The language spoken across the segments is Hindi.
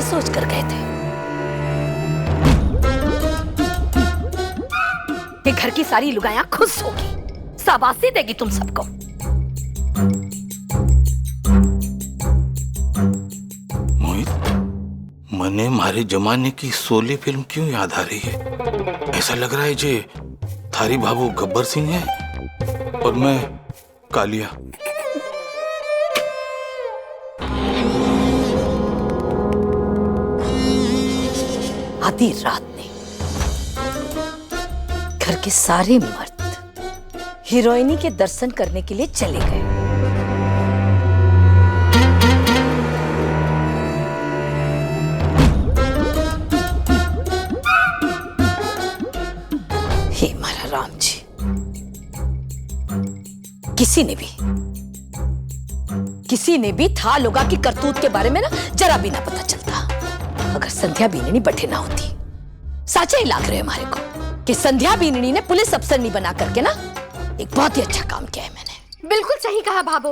सोच कर गए थे कि घर की सारी लुगाइयां खुश होगी, शाबाशी देगी तुम सबको। मोहित, मने मारे जमाने की शोले फिल्म क्यों याद आ रही है? ऐसा लग रहा है जे थारी बाबू गब्बर सिंह है और मैं कालिया। आधी रात में घर के सारे मर्द हीरोइनी के दर्शन करने के लिए चले गए। हे मारा राम जी, किसी ने भी था लोगा की करतूत के बारे में ना जरा भी ना पता चलता अगर संध्या बीननी बैठे ना होती। साचे ही लाग रहे हमारे को कि संध्या बीननी ने पुलिस अफसर नहीं बना करके ना एक बहुत ही अच्छा काम किया है मैंने। बिल्कुल सही कहा भाभो।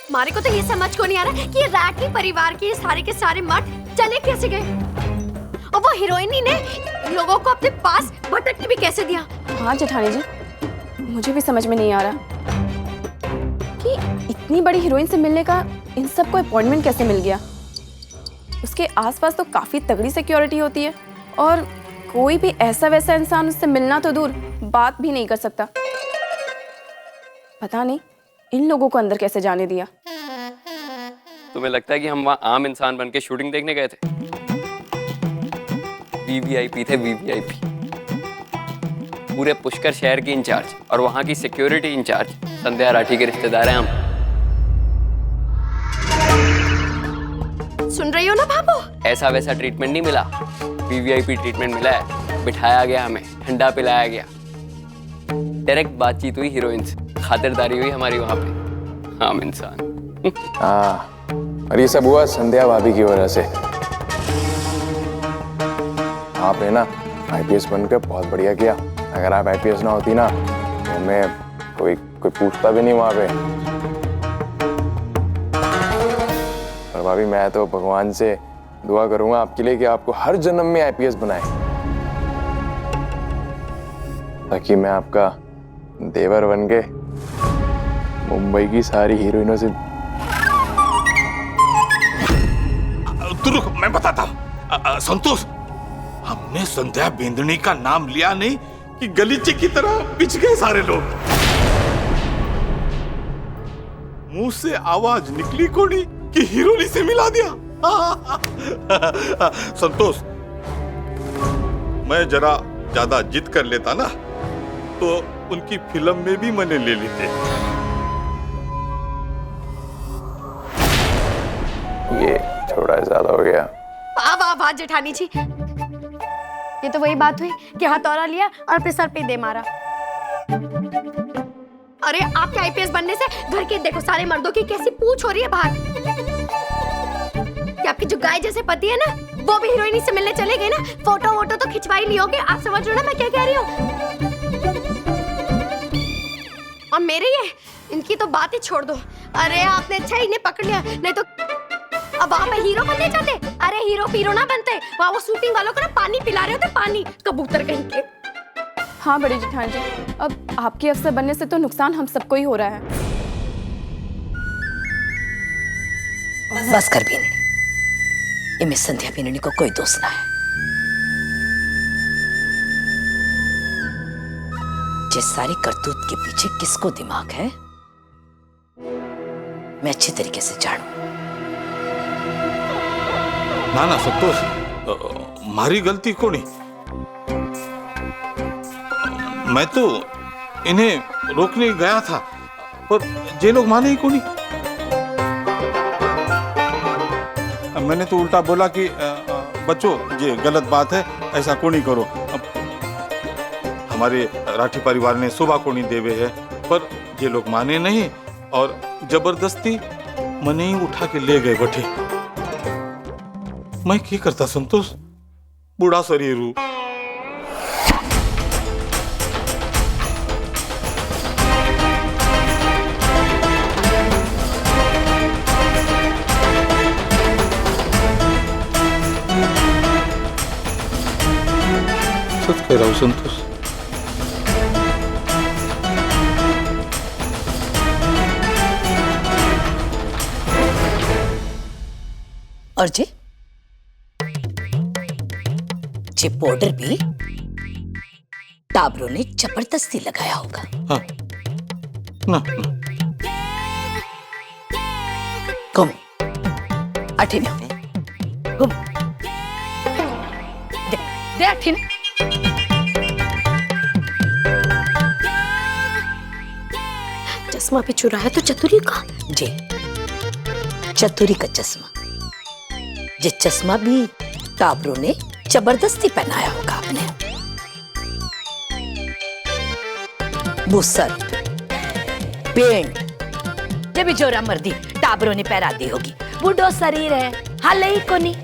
हमारे को तो ये समझ को नहीं आ रहा कि ये राठी परिवार के सारे के मर्द चले कैसे गए और वो हीरोइनी ने लोगों को अपने पास भटकने भी कैसे दिया। हाँ जेठानी जी, मुझे भी समझ में नहीं आ रहा कि इतनी बड़ी हीरोइन से मिलने का इन सबको अपॉइंटमेंट कैसे मिल गया। उसके आसपास तो काफी तगड़ी सिक्योरिटी होती है और कोई भी ऐसा वैसा इंसान उससे मिलना तो दूर बात भी नहीं कर सकता। पता नहीं इन लोगों को अंदर कैसे जाने दिया। तुम्हें लगता है कि हम वहाँ आम इंसान बन के शूटिंग देखने गए थे? वीवीआईपी थे, वीवीआईपी। पूरे पुष्कर शहर की इंचार्ज और वहाँ की सिक्योरिटी इंचार्ज संध्या राठी के रिश्तेदार हैं हम। सुन रही हो ना भाभो? ऐसा वैसा ट्रीटमेंट नहीं मिला, वीवीआईपी ट्रीटमेंट मिला है। बिठाया गया, हमें ठंडा पिलाया गया, डायरेक्ट बातचीत हुई हीरोइन से, खातिरदारी हुई हमारी वहाँ पे। आम इंसान। हाँ, और ये सब हुआ संध्या भाभी की वजह से। आपने ना आईपीएस बनकर बहुत बढ़िया किया। अगर आप आईपीएस ना होती ना तो हमें कोई पूछता भी नहीं वहाँ पे। और भाभी मैं तो भगवान से दुआ करूंगा आपके लिए कि आपको हर जन्म में आईपीएस बनाए, ताकि मैं आपका देवर बन के मुंबई की सारी हीरोइनों से। तू रुक, मैं बताता हूँ। संतोष, हमने संध्या बेंदनी का नाम लिया नहीं कि गलीचे की तरह बिछ गए सारे लोग। मुंह से आवाज निकली कोनी कि हीरोइनी से मिला दिया। संतोष, मैं जरा ज्यादा जिद कर लेता ना तो उनकी फिल्म में भी मैंने ले लेते। ये थोड़ा ज्यादा हो गया। वाह वाह वाह जेठानी जी, ये तो वही बात हुई कि हथौड़ा लिया और अपने सर पे दे मारा। अरे आपके आईपीएस बनने से घर के देखो सारे मर्दों की कैसी पूछ हो रही है बाहर। कि आपकी जो गाय जैसे पति है ना वो भी हीरोइनी से मिलने चले गए ना। फोटो वोटो तो खिंचवाई नहीं होगे। आप समझ रहे हो ना मैं क्या कह रही हूँ? और मेरे ये इनकी तो बात ही छोड़ दो। अरे आपने अच्छा इन्हें पकड़ लिया, नहीं तो अब वहाँ पे हीरो बनने जाते। अरे हीरो पीरो ना बनते, वहाँ वो शूटिंग वालों को ना पानी पिला रहे होते, पानी। कबूतर कहीं के। हाँ बड़ी जेठानी जी, अब आपके अफसर बनने से तो नुकसान हम सबको ही हो रहा है। बस कर बीननी, इनमें संध्या बीननी को कोई दोष ना है। जिस सारी करतूत के पीछे किसको दिमाग है मैं अच्छी तरीके से जानू। ना ना संतोष, मारी गलती को नहीं। मैं तो इन्हें रोकने गया था पर जे लोग माने ही को नहीं। मैंने तो उल्टा बोला कि बच्चों ये गलत बात है, ऐसा को नहीं करो। हमारे राठी परिवार ने शोभा को नहीं देवे है, पर ये लोग माने नहीं और जबरदस्ती मने ही उठा के ले गए बैठे। मैं क्या करता संतोष, बूढ़ा शरीर हूं। कह रहा हूँ संतोष। और जे पाउडर भी टाबरों ने जबरदस्ती लगाया होगा। हाँ ना, ना। घूम अठिन घूम दे अठिन। चश्मा भी चुराया तो चतुरी का। जी चतुरी का चश्मा, ये चश्मा भी टाबरों ने जबरदस्ती पहनाया होगा आपने। वो सर पेंट ये भी जोरा मर्दी टाबरों ने पहरा दी होगी। बूढ़ो शरीर है, हाल ही को नहीं।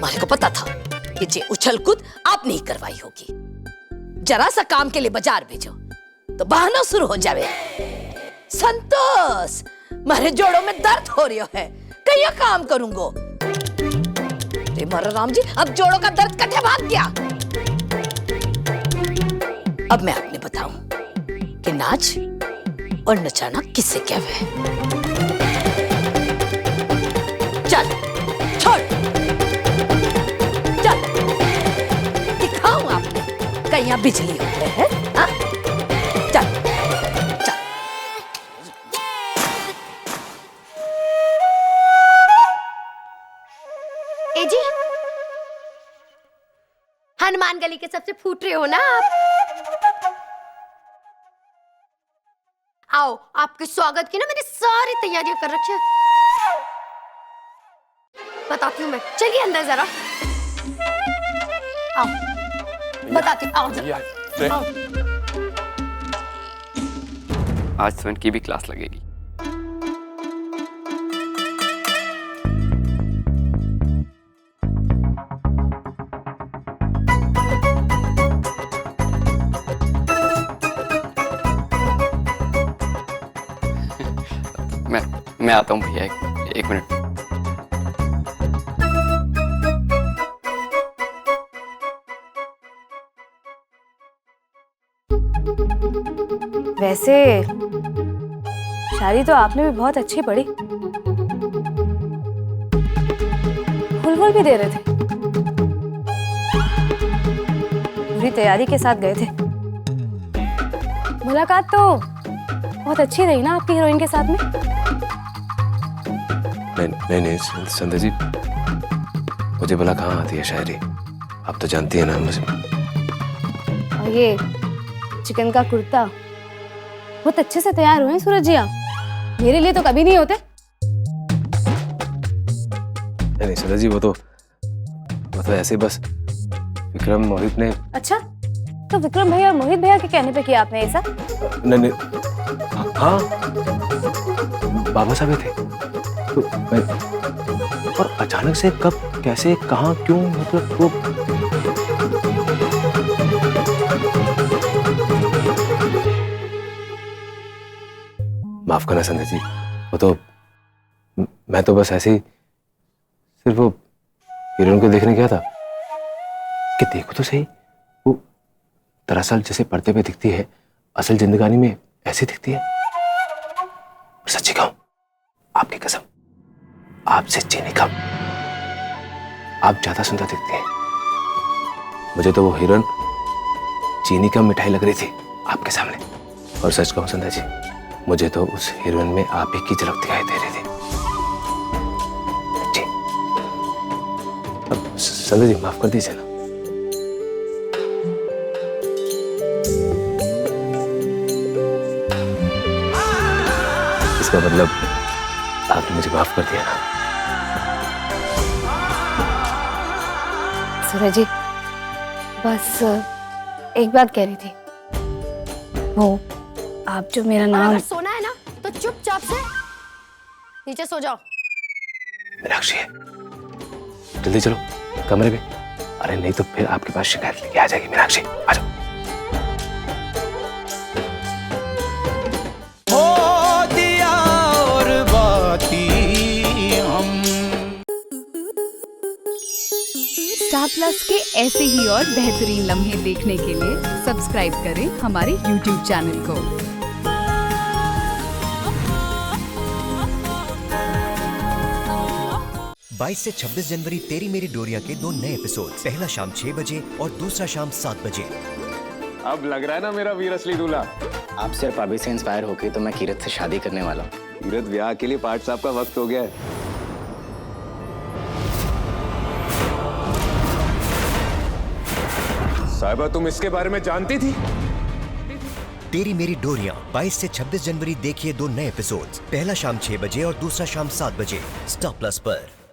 मारे को पता था कि ये उछल कूद आप नहीं करवाई होगी। जरा सा काम के लिए बाजार भेजो तो बहाना शुरू हो जावे। संतोष मारे जोड़ों में दर्द हो रही है, कहीं काम करूंगो। राम जी अब जोड़ों का दर्द कटे भाग गया। अब मैं आपने बताऊं कि नाच और नचाना किससे क्या है। चल छोड़, चल दिखाऊं आपने कहीं यहाँ बिजली होते है। हाँ? चल चल। ए जी, हनुमान गली के सबसे फूट रहे हो ना आप। आओ, आपके स्वागत की ना मैंने सारी तैयारियां कर रखी है। बताती हूँ मैं, चलिए अंदर जरा। आओ बताती हूँ, आओ जरा। आओ। आज स्वन की भी क्लास लगेगी। मैं आता हूँ भैया, एक मिनट। वैसे शादी तो आपने भी बहुत अच्छी पढ़ी। फूल भी दे रहे थे, पूरी तैयारी के साथ गए थे। मुलाकात तो बहुत अच्छी रही ना आपकी हीरोइन के साथ में। नहीं संध्या जी, मुझे भला कहाँ आती है शायरी, आप तो जानती है ना मुझे। और ये चिकन का कुर्ता बहुत अच्छे से तैयार हुए हैं सूरज जी आप, मेरे लिए तो कभी नहीं होते। नहीं संध्या जी, वो तो ऐसे बस विक्रम मोहित ने। अच्छा, तो विक्रम भैया और मोहित भैया के कहने पे किया आपने ऐसा? नहीं, हाँ बाबा साहब थे तो और अचानक से कब, कैसे, कहाँ, क्यों, मतलब वो। माफ करना संध्या जी, वो तो मैं तो बस ऐसे ही सिर्फ वो हीरोइन को देखने गया था कि देखो तो सही, वो दरअसल जैसे पर्दे पे दिखती है असल जिंदगानी में ऐसी दिखती है। सच्ची कहूं, आपकी कसम, आपसे चीनी कम, आप ज्यादा सुंदर दिखती हैं। मुझे तो वो हीरोइन चीनी कम मिठाई लग रही थी आपके सामने। और सच कहूं संध्या जी, मुझे तो उस हीरोइन में आप ही की झलक दिखाई दे रही थी। जी अब संध्या जी माफ कर दीजिए ना। इसका मतलब आपने मुझे माफ कर दिया ना। सूरज जी, बस एक बात कह रही थी, वो आप जो मेरा नाम। अगर सोना है ना तो चुपचाप से नीचे सो जाओ। मीनाक्षी है, जल्दी चलो कमरे में। अरे नहीं तो फिर आपके पास शिकायत लेके आ जाएगी। मीनाक्षी आ जाओ। स्टार प्लस के ऐसे ही और बेहतरीन लम्हे देखने के लिए सब्सक्राइब करें हमारे YouTube चैनल को। 22 से 26 जनवरी तेरी मेरी डोरिया के 2 नए एपिसोड, पहला शाम 6 बजे और दूसरा शाम 7 बजे। अब लग रहा है ना मेरा वीर असली दूल्हा। आप सिर्फ अभी से इंस्पायर होके तो मैं कीरत से शादी करने वाला हूँ। कीरत, ब्याह के लिए पाठ साहब का वक्त हो गया है। साहिबा, तुम इसके बारे में जानती थी? तेरी मेरी डोरिया 22 से 26 जनवरी देखिए 2 नए एपिसोड्स, पहला शाम 6 बजे और दूसरा शाम 7 बजे, स्टार प्लस पर।